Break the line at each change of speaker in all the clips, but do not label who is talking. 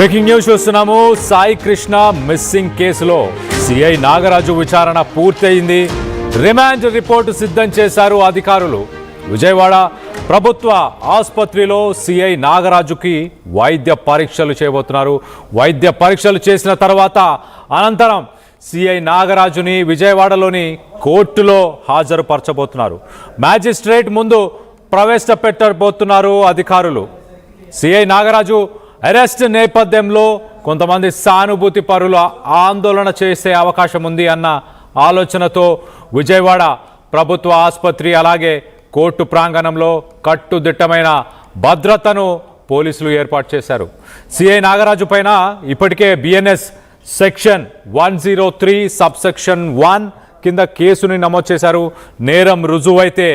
Breaking news చూస్తున్నాము. Sai Krishna missing కేసులో CI Nagaraju విచారణ పూర్తయింది. రిమాండ్ రిపోర్టు సిద్ధం చేశారు అధికారులు. విజయవాడ ప్రభుత్వ ఆసుపత్రిలో సిఐ నాగరాజుకి వైద్య పరీక్షలు చేయబోతున్నారు. వైద్య పరీక్షలు చేసిన తర్వాత అనంతరం సిఐ నాగరాజుని విజయవాడలోని కోర్టులో హాజరుపరచబోతున్నారు. మ్యాజిస్ట్రేట్ ముందు ప్రవేశపెట్టబోతున్నారు అధికారులు. సిఐ నాగరాజు అరెస్ట్ నేపథ్యంలో కొంతమంది సానుభూతి పరులు ఆందోళన చేసే అవకాశం ఉంది అన్న ఆలోచనతో విజయవాడ ప్రభుత్వ ఆసుపత్రి అలాగే కోర్టు ప్రాంగణంలో కట్టుదిట్టమైన భద్రతను పోలీసులు ఏర్పాటు చేశారు. సిఐ నాగరాజు పైన ఇప్పటికే బిఎన్ఎస్ సెక్షన్ 103 సబ్సెక్షన్ 1 కింద కేసుని నమోదు చేశారు. నేరం రుజువైతే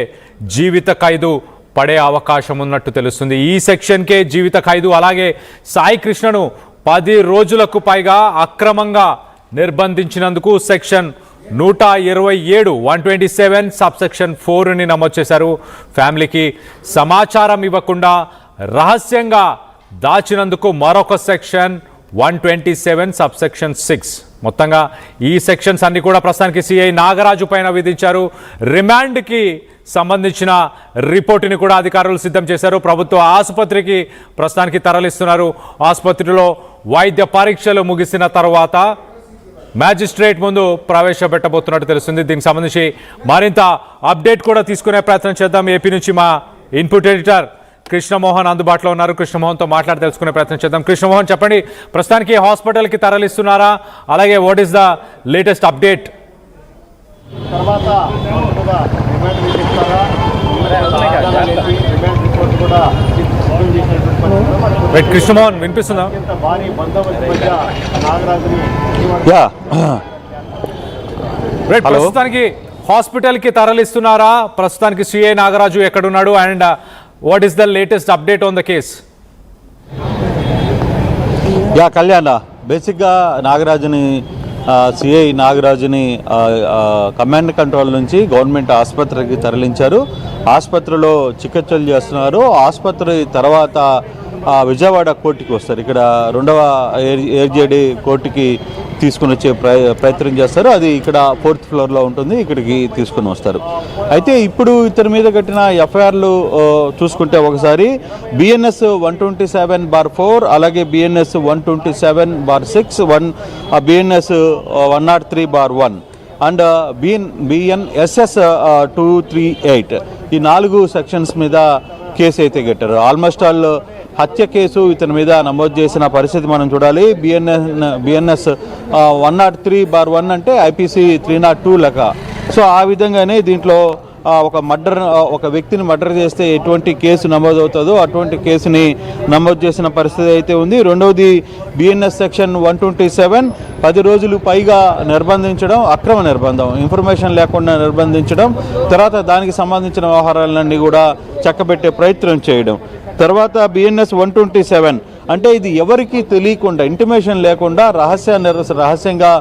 జీవిత ఖైదు పడే అవకాశం ఉన్నట్టు తెలుస్తుంది. ఈ సెక్షన్కే జీవిత ఖైదు. అలాగే సాయి కృష్ణను 10 రోజులకు పైగా అక్రమంగా నిర్బంధించినందుకు సెక్షన్ 127 127 సబ్సెక్షన్ 4ని నమోదు చేశారు. ఫ్యామిలీకి సమాచారం ఇవ్వకుండా రహస్యంగా దాచినందుకు మరొక సెక్షన్ 127 సబ్సెక్షన్ 6. మొత్తంగా ఈ సెక్షన్స్ అన్ని కూడా ప్రస్తుతానికి సిఐ నాగరాజు పైన విధించారు. రిమాండ్కి సంబంధించిన రిపోర్టుని కూడా అధికారులు సిద్ధం చేశారు. ప్రభుత్వ ఆసుపత్రికి ప్రస్తుతానికి తరలిస్తున్నారు. ఆసుపత్రిలో వైద్య పరీక్షలు ముగిసిన తర్వాత మ్యాజిస్ట్రేట్ ముందు ప్రవేశపెట్టబోతున్నట్టు తెలుస్తుంది. దీనికి సంబంధించి మరింత అప్డేట్ కూడా తీసుకునే ప్రయత్నం చేద్దాం. ఏపీ నుంచి మా ఇన్పుట్ ఎడిటర్ కృష్ణమోహన్ అందుబాటులో ఉన్నారు. కృష్ణమోహన్తో మాట్లాడి తెలుసుకునే ప్రయత్నం చేద్దాం. కృష్ణమోహన్, చెప్పండి, ప్రస్తుతానికి హాస్పిటల్కి తరలిస్తున్నారా? అలాగే what is the latest update? Krishnamohan, వినిపిస్తుందా? ప్రస్తుతానికి హాస్పిటల్కి తరలిస్తున్నారా? ప్రస్తుతానికి సిఐ నాగరాజు ఎక్కడున్నాడు and what is the latest update on the case?
కళ్యాణ బేసిక్గా నాగరాజుని సిఐ నాగరాజుని కమాండ్ కంట్రోల్ నుంచి గవర్నమెంట్ ఆసుపత్రికి తరలించారు. ఆసుపత్రిలో చికిత్సలు చేస్తున్నారు. ఆసుపత్రి తర్వాత విజయవాడ కోర్టుకి వస్తారు. ఇక్కడ 2వ ఏర్జేడి కోర్టుకి తీసుకుని వచ్చే ప్రయత్నం చేస్తారు. అది ఇక్కడ 4th ఫ్లోర్లో ఉంటుంది. ఇక్కడికి తీసుకుని వస్తారు. అయితే ఇప్పుడు ఇతని మీద కట్టిన ఎఫ్ఐఆర్లు చూసుకుంటే ఒకసారి బిఎన్ఎస్ 127/4 అలాగే బిఎన్ఎస్ 127/6 బిఎన్ఎస్ 103/1 అండ్ బిఎన్ఎస్ఎస్ 238 ఈ 4 సెక్షన్స్ మీద కేసు అయితే కట్టారు. ఆల్మోస్ట్ ఆల్ హత్య కేసు ఇతని మీద నమోదు చేసిన పరిస్థితి మనం చూడాలి. బిఎన్ఎస్ 103/1 అంటే ఐపీసీ 302 లెక్క. సో ఆ విధంగానే దీంట్లో ఒక వ్యక్తిని మర్డర్ చేస్తే ఎటువంటి కేసు నమోదవుతుందో అటువంటి కేసుని నమోదు చేసిన పరిస్థితి అయితే ఉంది. రెండవది బిఎన్ఎస్ సెక్షన్ 127 10 రోజులు పైగా నిర్బంధించడం, అక్రమ నిర్బంధం, ఇన్ఫర్మేషన్ లేకుండా నిర్బంధించడం, తర్వాత దానికి సంబంధించిన వ్యవహారాలన్నీ కూడా చక్కబెట్టే ప్రయత్నం చేయడం. తర్వాత బిఎన్ఎస్ 127 అంటే ఇది ఎవరికి తెలియకుండా, ఇంటిమేషన్ లేకుండా రహస్యంగా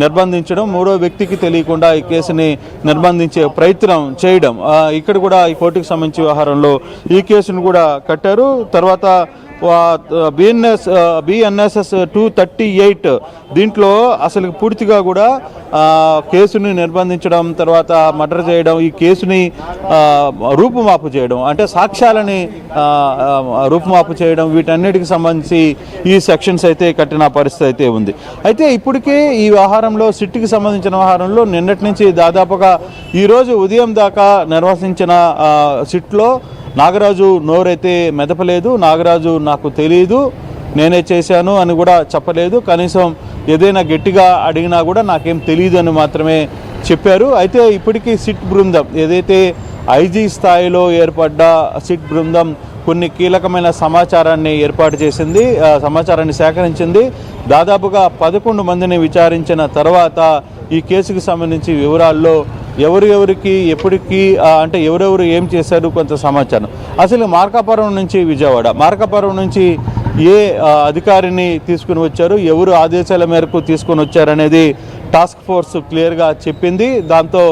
నిర్బంధించడం, మూడో వ్యక్తికి తెలియకుండా ఈ కేసుని నిర్బంధించే ప్రయత్నం చేయడం. ఇక్కడ కూడా ఈ కోర్టుకు సంబంధించిన వ్యవహారంలో ఈ కేసును కూడా కట్టారు. తర్వాత బిఎన్ఎస్ఎస్ 238 దీంట్లో అసలు పూర్తిగా కూడా కేసుని నిర్బంధించడం, తర్వాత మర్డర్ చేయడం, ఈ కేసుని రూపుమాపు చేయడం, అంటే సాక్ష్యాలని రూపుమాపు చేయడం, వీటన్నిటికి సంబంధించి ఈ సెక్షన్స్ అయితే కట్టిన పరిస్థితి అయితే ఉంది. అయితే ఇప్పటికే ఈ వ్యవహారంలో సిట్కి సంబంధించిన వ్యవహారంలో నిన్నటి నుంచి దాదాపుగా ఈరోజు ఉదయం దాకా నిర్వహించిన సిట్లో నాగరాజు నోరైతే మెదపలేదు. నాగరాజు నాకు తెలియదు, నేనే చేశాను అని కూడా చెప్పలేదు. కనీసం ఏదైనా గట్టిగా అడిగినా కూడా నాకేం తెలియదు అని మాత్రమే చెప్పారు. అయితే ఇప్పటికీ సిట్ బృందం, ఏదైతే ఐజీ స్థాయిలో ఏర్పడ్డ సిట్ బృందం కొన్ని కీలకమైన సమాచారాన్ని ఏర్పాటు చేసింది, సమాచారాన్ని సేకరించింది. దాదాపుగా 11 మందిని విచారించిన తర్వాత ఈ కేసుకు సంబంధించి వివరాల్లో ఎవరికి ఎప్పటికీ అంటే ఎవరెవరు ఏం చేశారు కొంత సమాచారం. అసలు మార్కాపురం నుంచి విజయవాడ, మార్కాపురం నుంచి ఏ అధికారిని తీసుకుని వచ్చారు, ఎవరు ఆదేశాల మేరకు తీసుకుని వచ్చారనేది టాస్క్ ఫోర్స్ క్లియర్గా చెప్పింది. దాంతో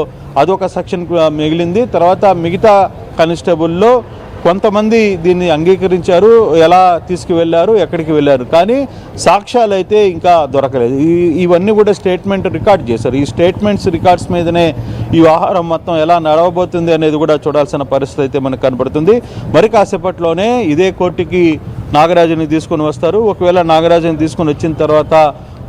అదొక సెక్షన్ మిగిలింది. తర్వాత మిగతా కానిస్టేబుల్లో కొంతమంది దీన్ని అంగీకరించారు, ఎలా తీసుకువెళ్ళారు, ఎక్కడికి వెళ్ళారు, కానీ సాక్ష్యాలు అయితే ఇంకా దొరకలేదు. ఇవన్నీ కూడా స్టేట్మెంట్ రికార్డ్ చేశారు. ఈ స్టేట్మెంట్స్ రికార్డ్స్ మీదనే ఈ వ్యవహారం మొత్తం ఎలా నడవబోతుంది అనేది కూడా చూడాల్సిన పరిస్థితి అయితే మనకు కనపడుతుంది. మరి కాసేపట్లోనే ఇదే కోర్టుకి నాగరాజుని తీసుకొని వస్తారు. ఒకవేళ నాగరాజుని తీసుకొని వచ్చిన తర్వాత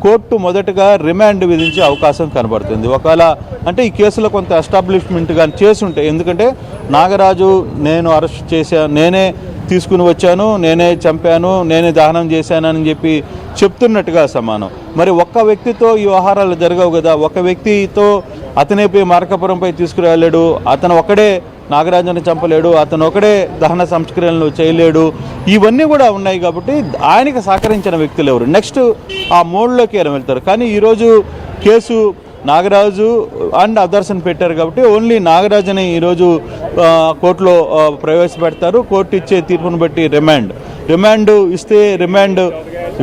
కోర్టు మొదటగా రిమాండ్ విధించే అవకాశం కనబడుతుంది. ఒకవేళ అంటే ఈ కేసులో కొంత ఎస్టాబ్లిష్మెంట్ కానీ చేసుంటే, ఎందుకంటే నాగరాజు నేను అరెస్ట్ చేశాను, నేనే తీసుకుని వచ్చాను, నేనే చంపాను, నేనే దహనం చేశానని చెప్పి చెప్తున్నట్టుగా సమానం. మరి ఒక్క వ్యక్తితో ఈ వ్యవహారాలు జరగవు కదా. ఒక వ్యక్తితో అతనేపై మార్కాపురంపై తీసుకురాలేడు, అతను ఒకడే నాగరాజుని చంపలేడు, అతను ఒకడే దహన సంస్కరణలు చేయలేడు. ఇవన్నీ కూడా ఉన్నాయి కాబట్టి ఆయనకి సహకరించిన వ్యక్తులు ఎవరు, నెక్స్ట్ ఆ మోడ్లోకి ఆయన వెళ్తారు. కానీ ఈరోజు కేసు నాగరాజు అండ్ అదర్స్ని పెట్టారు కాబట్టి ఓన్లీ నాగరాజుని ఈరోజు కోర్టులో ప్రవేశపెడతారు. కోర్టు ఇచ్చే తీర్పును బట్టి రిమాండ్ ఇస్తే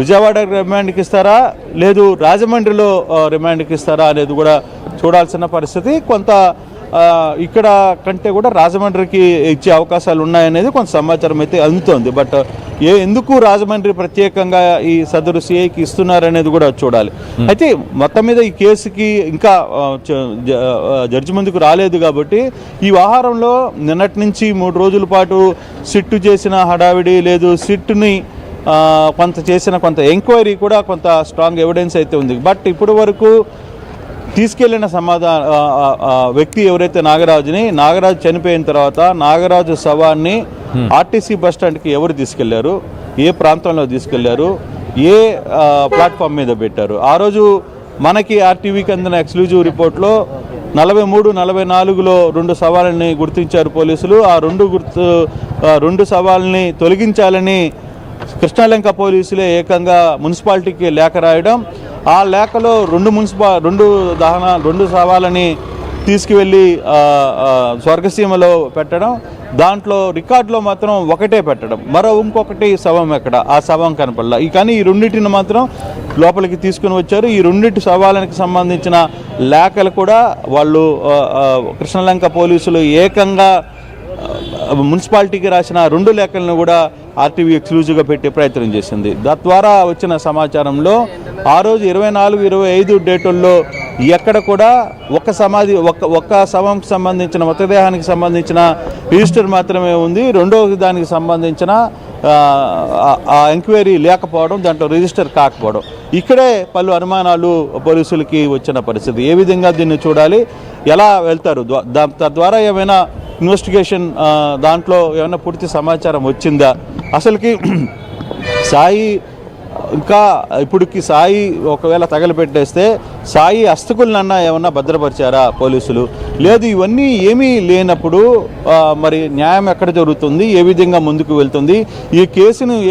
విజయవాడ రిమాండ్కి ఇస్తారా, లేదు రాజమండ్రిలో రిమాండ్కి ఇస్తారా అనేది కూడా చూడాల్సిన పరిస్థితి. కొంత ఇక్కడ కంటే కూడా రాజమండ్రికి ఇచ్చే అవకాశాలు ఉన్నాయనేది కొంత సమాచారం అయితే అందుతోంది. బట్ ఎందుకు రాజమండ్రి ప్రత్యేకంగా ఈ సదరు సిఐకి ఇస్తున్నారనేది కూడా చూడాలి. అయితే మొత్తం మీద ఈ కేసుకి ఇంకా జడ్జి ముందుకు రాలేదు కాబట్టి ఈ వ్యవహారంలో నిన్నటి నుంచి 3 రోజుల పాటు సిట్టు చేసిన హడావిడి లేదు, సిట్టుని కొంత చేసిన కొంత ఎంక్వైరీ కూడా కొంత స్ట్రాంగ్ ఎవిడెన్స్ అయితే ఉంది. బట్ ఇప్పటి వరకు తీసుకెళ్లిన వ్యక్తి ఎవరైతే నాగరాజు చనిపోయిన తర్వాత నాగరాజు శవాన్ని ఆర్టీసీ బస్ స్టాండ్కి ఎవరు తీసుకెళ్లారు, ఏ ప్రాంతంలో తీసుకెళ్లారు, ఏ ప్లాట్ఫామ్ మీద పెట్టారు. ఆ రోజు మనకి ఆర్టీవీకి అందిన ఎక్స్క్లూజివ్ రిపోర్ట్లో 43, 44లో 2 శవాలని గుర్తించారు పోలీసులు. ఆ 2 శవాలని తొలగించాలని కృష్ణాలంక పోలీసులే ఏకంగా మున్సిపాలిటీకి లేఖ రాయడం, ఆ లేఖలో 2 శవాలని తీసుకువెళ్ళి స్వర్గసీమలో పెట్టడం, దాంట్లో రికార్డులో మాత్రం ఒకటే పెట్టడం, ఇంకొకటి శవం ఎక్కడ, ఆ శవం కనపడలా. కానీ ఈ రెండింటిని మాత్రం లోపలికి తీసుకుని వచ్చారు. ఈ 2 శవాలకు సంబంధించిన లేఖలు కూడా వాళ్ళు కృష్ణలంక పోలీసులు ఏకంగా మున్సిపాలిటీకి రాసిన 2 లేఖలను కూడా ఆర్టీవీ ఎక్స్క్లూజివ్గా పెట్టే ప్రయత్నం చేసింది. తద్వారా వచ్చిన సమాచారంలో ఆ రోజు 24, 25 డేటుల్లో ఎక్కడ కూడా ఒక్క శవంకి సంబంధించిన మృతదేహానికి సంబంధించిన రిజిస్టర్ మాత్రమే ఉంది. రెండవ దానికి సంబంధించిన ఆ ఎంక్వైరీ లేకపోవడం, దాంట్లో రిజిస్టర్ కాకపోవడం, ఇక్కడే పలు అనుమానాలు పోలీసులకి వచ్చిన పరిస్థితి. ఏ విధంగా దీన్ని చూడాలి, ఎలా వెళ్తారు, తద్వారా ఏమైనా ఇన్వెస్టిగేషన్ దాంట్లో ఏమైనా పూర్తి సమాచారం వచ్చిందా, అసలుకి సాయి ఇంకా ఇప్పటికి సాయి ఒకవేళ తగలపెట్టేస్తే సాయి అస్థికులనన్నా ఏమన్నా భద్రపరిచారా పోలీసులు, లేదు ఇవన్నీ ఏమీ లేనప్పుడు మరి న్యాయం ఎక్కడ జరుగుతుంది, ఏ విధంగా ముందుకు వెళ్తుంది, ఈ కేసును